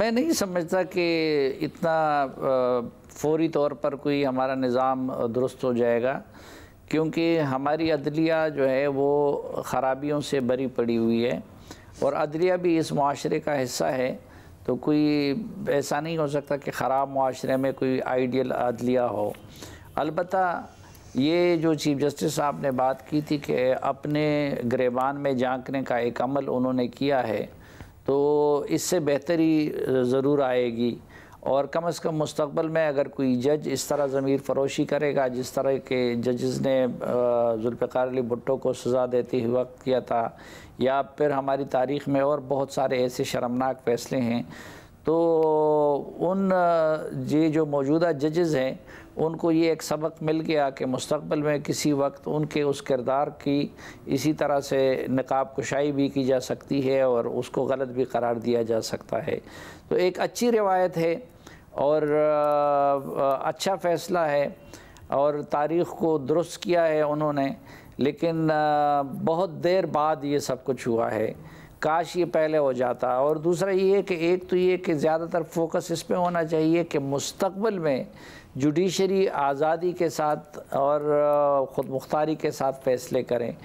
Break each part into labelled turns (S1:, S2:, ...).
S1: मैं नहीं समझता कि इतना फ़ौरी तौर पर कोई हमारा निज़ाम दुरुस्त हो जाएगा, क्योंकि हमारी अदलिया जो है वो ख़राबियों से बरी पड़ी हुई है और अदलिया भी इस मुआशरे का हिस्सा है। तो कोई ऐसा नहीं हो सकता कि ख़राब मुआशरे में कोई आइडियल अदलिया हो। अलबत्ता ये जो चीफ़ जस्टिस साहब ने बात की थी कि अपने गिरेबान में झांकने का एक अमल उन्होंने किया है, तो इससे बेहतरी ज़रूर आएगी। और कम से कम मुस्तक़बल में अगर कोई जज इस तरह ज़मीर फ़रोशी करेगा जिस तरह के जजेस ने ज़ुल्फ़िकार अली भुट्टो को सज़ा देते हुए वक्त किया था, या फिर हमारी तारीख़ में और बहुत सारे ऐसे शर्मनाक फ़ैसले हैं, तो उन ये जो मौजूदा जजेस हैं उनको ये एक सबक मिल गया कि मुस्तक़बल में किसी वक्त उनके उस किरदार की इसी तरह से नकाब कुशाई भी की जा सकती है और उसको गलत भी करार दिया जा सकता है। तो एक अच्छी रिवायत है और अच्छा फ़ैसला है और तारीख़ को दुरुस्त किया है उन्होंने, लेकिन बहुत देर बाद ये सब कुछ हुआ है। काश ये पहले हो जाता। और दूसरा ये कि एक तो ये कि ज़्यादातर फोकस इस पे होना चाहिए कि मुस्तक़बिल में जुडिशरी आज़ादी के साथ और ख़ुद मुख्तारी के साथ फ़ैसले करें।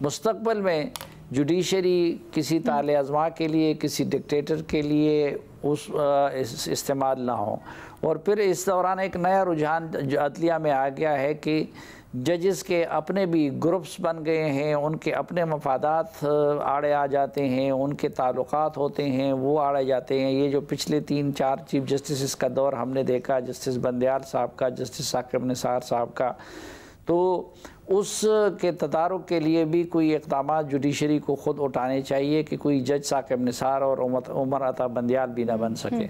S1: मुस्तक़बिल में जुडिशरी किसी ताले अज़मा के लिए, किसी डिक्टेटर के लिए उस इस्तेमाल ना हो। और फिर इस दौरान एक नया रुझान अदलिया में आ गया है कि जजेस के अपने भी ग्रुप्स बन गए हैं, उनके अपने मफादात आड़े आ जाते हैं, उनके ताल्लुकात होते हैं वो आड़े जाते हैं। ये जो पिछले 3-4 चीफ़ जस्टिस का दौर हमने देखा, जस्टिस बंदयाल साहब का, जस्टिस साकिब निसार साहब का, तो उसके तदारुक के लिए भी कोई इक़दाम जुडिशरी को ख़ुद उठाने चाहिए कि कोई जज साकिब निसार और उमर अता बंदयाल भी ना बन सके।